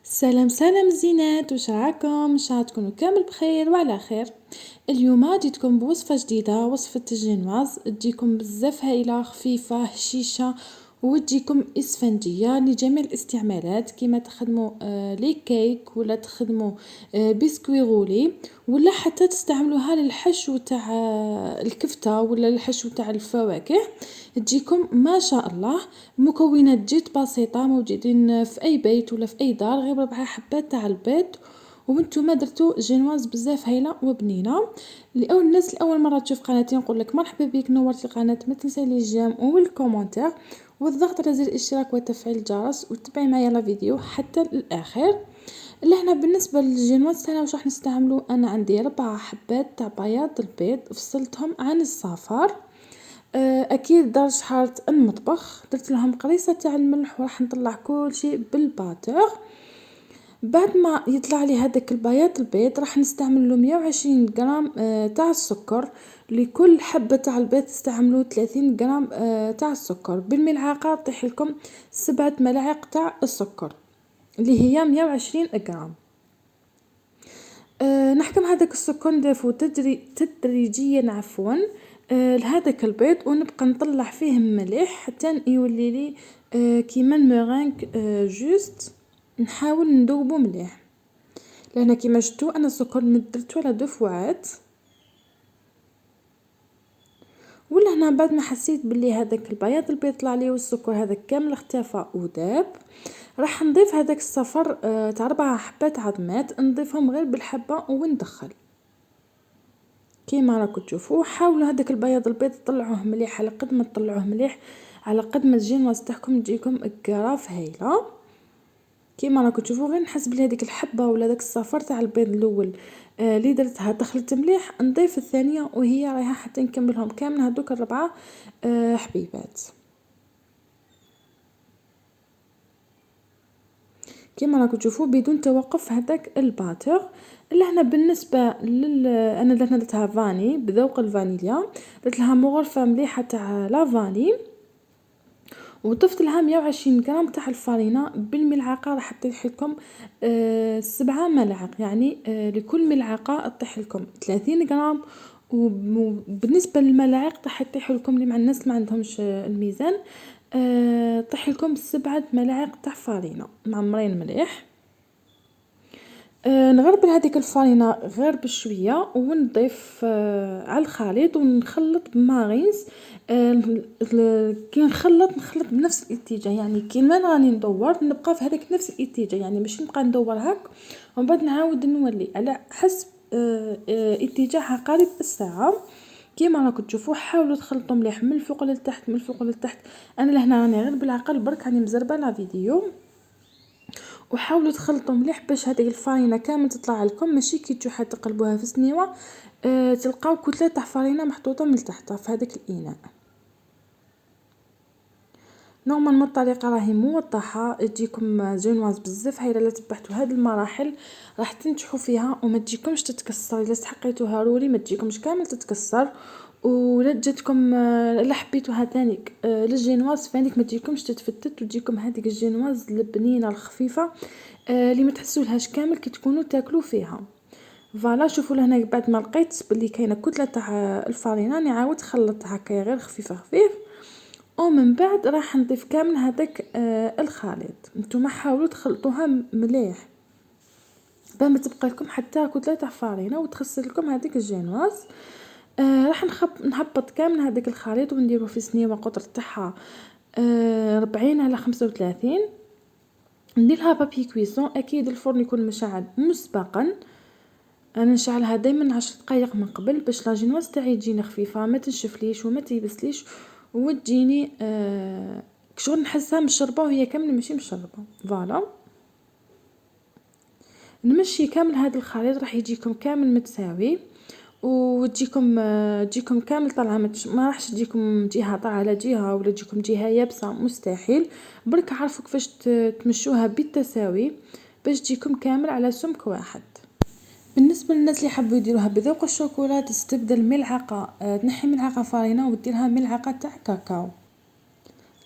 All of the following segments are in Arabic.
سلام سلام زينات، واش راكم؟ ان شاء الله تكونوا كامل بخير وعلى خير. اليوم جيتكم بوصفه جديده، وصفه الجينواز تجيكم بزاف هايله، خفيفه هشيشه، وتجيكم اسفنجيه لجميع الاستعمالات، كيما تخدموا لي كيك ولا تخدموا بسكوي غولي، ولا حتى تستعملوها للحشو تاع الكفته ولا الحشو تاع الفواكه. تجيكم ما شاء الله. مكونات جد بسيطه، موجودين في اي بيت ولا في اي دار، غير 4 حبات تاع البيض، وانتم درتو جينواز بزاف هايله وبنينه. الناس الاول مره تشوف قناتي نقول لك مرحبا بك، نورتي القناه، ما تنسى لي الجيم والكومنتير والضغط على زر الاشتراك وتفعيل الجرس، وتبعي معايا لا فيديو حتى الاخر. لهنا بالنسبه للجينواز تاعنا واش راح نستعملو، انا عندي 4 حبات تاع بياض البيض، فصلتهم عن الصفار. اكيد درجه حراره المطبخ، درت لهم قريصه تاع الملح، وراح نطلع كل شيء بالباتور. بعد ما يطلع لي هذاك البياض البيض، راح نستعمل له 120 غرام تاع السكر. لكل حبه تاع البيض تستعملوا 30 غرام تاع السكر. بالملعقه طيح لكم 7 ملاعق تاع السكر اللي هي 120 غرام. نحكم هذاك السكر نضيفه تدريجيا عفوا لهذاك البيض، ونبقى نطلع فيه مليح حتى يولي لي كيما الميرينغ جوست. نحاول نذوبه مليح، لهنا كيما شفتوا انا السكر درتو على 2 فوعات. ولهنا بعد ما حسيت باللي هذاك البياض البيض طلع لي والسكر هذاك كامل اختفى وداب، راح نضيف هذاك الصفر تاع 4 حبات عظمات، نضيفهم غير بالحبه وندخل كيما راكم تشوفوا. حاولوا هذاك البياض البيض تطلعوه مليح، على قد ما تطلعوه مليح على قد ما الجينواز تاعكم تجيكم كراف هايله. كيما راكم تشوفوا غير نحس بلي هذيك الحبه ولا داك الصفر تاع البيض الاول اللي درتها دخلت مليح، نضيف الثانيه وهي رايحه حتى نكملهم كامل هذوك 4 حبيبات. كيما راكم تشوفوا بدون توقف هذاك الباتر. لهنا بالنسبه انا درتها فاني بذوق الفانيليا، درت لها مغرفه مليحه تاع لافاني، وضفت لها 120 غرام تاع الفارينه بالملعقه. راح تطيح لكم 7 ملاعق، يعني لكل ملعقه تطيح لكم 30 غرام. وبالنسبه للملاعق راح تطيح لكم اللي مع الناس ما عندهمش الميزان، طيح لكم 7 ملاعق تاع فارينه معمرين مليح. نغربل هذيك الفارينه غير بشويه، ونضيف على الخليط ونخلط بماغيز. كي نخلط بنفس الاتجاه، يعني كي ما راني ندور نبقى في هذاك نفس الاتجاه، يعني ماشي نبقى ندور هاك ومن بعد نعاود نولي على حسب اتجاه عقارب الساعه. كيما راكم تشوفوا حاولوا تخلطوا مليح من الفوق للتحت من الفوق للتحت. انا لهنا راني غير بالعقل برك راني مزربه لا فيديو. وحاولوا تخلطوا مليح باش هذه الفارينه كامل تطلع لكم، ماشي كي تجوا تقلبوها في سنيوه تلقاو كتله تاع فارينه محطوطه من تحت في هذاك الاناء. نورمالمون الطريقه راهي موضحه، تجيكم جينواز بزاف هايله. الا تبعتوا هذه المراحل راح تنجحوا فيها وما تجيكمش تتكسر. الا استحقيتوها روري ما تجيكمش كامل تتكسر. ولا جاتكم الا حبيتوها تانيك للجينواز فانيك ما تجيكمش تتفتت، وتجيكم هذيك الجينواز البنينه الخفيفه اللي ما تحسولهاش كامل كي تكونوا تاكلوا فيها. فوالا شوفوا لهنا بعد ما لقيت باللي كاينه كتله تاع الفارينه، راني عاودت خلطتها هكايا غير خفيفه خفيف. ومن بعد راح نضيف كامل هذاك الخليط. نتوما حاولوا تخلطوها مليح باه ما تبقى لكم حتى كتله تاع فارينه وتخسر لكم هذيك الجينواز. راح نهبط كامل هذاك الخليط ونديروه في سنيوه قطر تاعها 40 على 35. ندير لها بابي كويسون، اكيد الفرن يكون مشعل مسبقا. انا نشعلها دائما 10 دقائق من قبل باش لاجينواز تاعي تجيني خفيفه، ما تنشفليش وما تيبسليش وتجيني شغل نحسها مشربه وهي كامل ماشي مشربه. فوالا نمشي كامل هذا الخليط راح يجيكم كامل متساوي، تجيكم كامل طالعه ما راحش تجيكم جهه طالعه على جهه ولا تجيكم جهه يابسه، مستحيل. برك عارفوا كيفاش تمشوها بالتساوي باش تجيكم كامل على سمك واحد. بالنسبه للناس اللي حبوا يديروها بذوق الشوكولا، تستبدل ملعقه تنحي ملعقه فارينه وديرها ملعقه تاع كاكاو.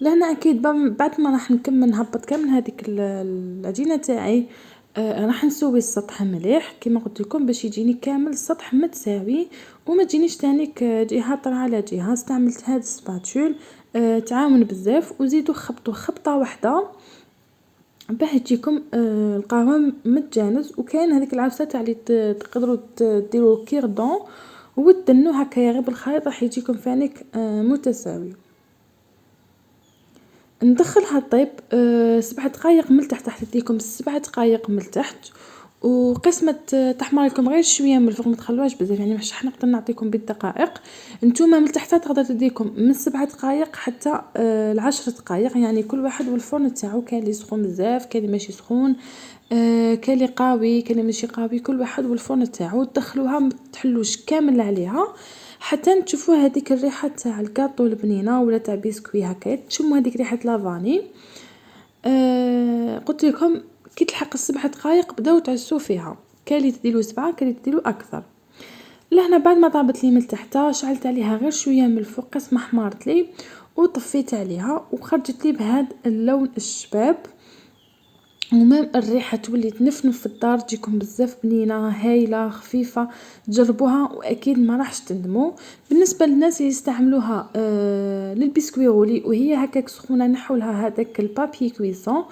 لهنا اكيد بعد ما راح نكمل نهبط كامل هذيك العجينه تاعي. راح نسوي السطح مليح كما قلت لكم باش يجيني كامل السطح متساوي وما تجينيش تانيك جهه طالعه على جهه. استعملت هذا السباتول تعاون بزاف وزيدوا خبطوا خبطه واحده باه تجيكم القهوه متجانس. وكاين هذيك العفسه تاع اللي تقدروا ديروا كيردون وتدنوا هكايا غير بالخيط راح يجيكم فانيك متساوي. ندخلها طيب 7 دقايق من التحت راح تديكم 7 دقايق من التحت. وقسمة تحمر لكم غير شويه من الفوق ما تخلوهاش بزاف يعني مش راح نقدر نعطيكم بالدقائق. نتوما من التحت تقدر تديكم من 7 دقايق حتى 10 دقايق يعني كل واحد والفرن تاعو. كاين اللي سخون بزاف كاين اللي ماشي سخون كاين اللي قاوي كاين اللي ماشي قاوي كل واحد والفرن تاعو. تدخلوها ما تحلوش كامل عليها حتى تشوفوا هذيك الريحه تاع الكاطو البنينه ولا تاع بسكوي هكا تشموا هذيك ريحه لافاني. قلت لكم كي تلحق ال7 دقايق بداو تعسوا فيها. كاين اللي تديروا 7 كاين اللي تديروا اكثر. لهنا بعد ما طابت لي من تحت شعلت عليها غير شويه من الفوق قسمه حمارت لي وطفيت عليها وخرجت لي بهذا اللون الشباب. ومام الريحه تولي تنفنف في الدار تجيكم بزاف بنينه هايله خفيفه. جربوها واكيد ما راحش تندموا. بالنسبه للناس اللي يستعملوها للبسكوي غولي وهي هكاك سخونه نحوا لها هذاك البابي كويسون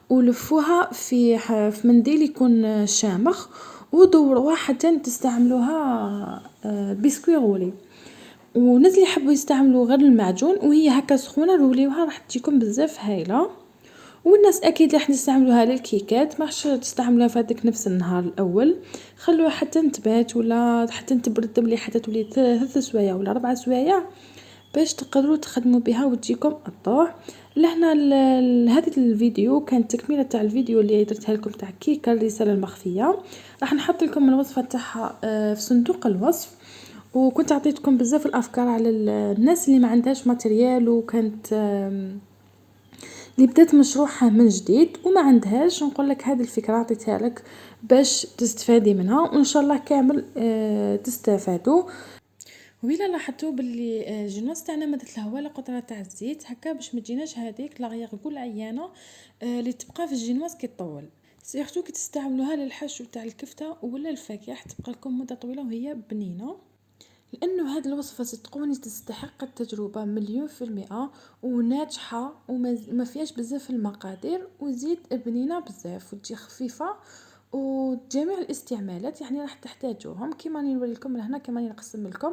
ولفوها في منديل يكون شامخ ودوروها حتى تستعملوها بسكوي غولي. والناس اللي يحبوا يستعملوا غير المعجون وهي هكا سخونه روليوها راح تجيكم بزاف هايله. والناس اكيد راح نستعملوها للكيكات ما راحش تستعملوها في هذاك نفس النهار الاول. خلوها حتى تبات ولا حتى تبرد مليح حتى تولي 3 سوايع ولا 4 سوايع باش تقدروا تخدموا بها وتجيكم الطوع. لهنا هذه الفيديو كانت تكمله تاع الفيديو اللي درتها لكم تاع كيكه الرساله المخفيه. راح نحط لكم الوصفه تاعها في صندوق الوصف. وكنت عطيتكم بزاف الافكار على الناس اللي ما عندهاش ماتريال وكانت اللي بدات مشروعها من جديد وما عندهاش نقول لك هذه الفكره عطيتها لك باش تستفادي منها وان شاء الله كامل تستفادوا. وإلا لاحظتوا باللي الجنواز تاعنا ما درت له ولا قطره تاع الزيت هكا باش ما تجيناش هذيك لاغيغ كل عيانه اللي تبقى في الجنواز كي تطول. سيرتو كي تستعملوها للحشو تاع الكفته ولا الفاكهه تبقى لكم مده طويله وهي بنينه. لانه هذه الوصفه صدقوني تستحق التجربه 10000% وناجحه وما فيهاش بزاف المقادير وزيد بنينه بزاف وتجي خفيفه وجميع الاستعمالات يعني راح تحتاجوهم كيما راني نوري لكم لهنا كيما راني نقسم لكم.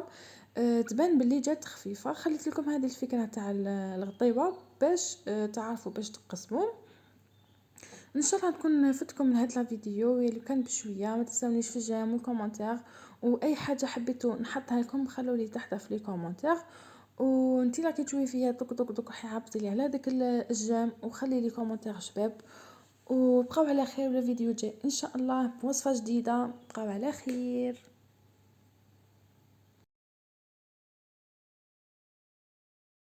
تبان باللي جات خفيفه. خليت لكم هذه الفكره تاع الغطيوه باش تعرفوا باش تقسموا. ان شاء الله تكون فتكم من هذا الفيديو اللي كان بشويه. ما تنسونيش في الجيم والكومنتير واي حاجه حبيتوا نحطها لكم خلوا لي تحت في لي كومنتير. وانتي راكي تشوفي فيا دوك دوك دوك حابتي لي على داك الجيم وخلي لي كومنتير شباب. وبقاو على خير. الفيديو جاي ان شاء الله بوصفه جديده. بقاو على خير.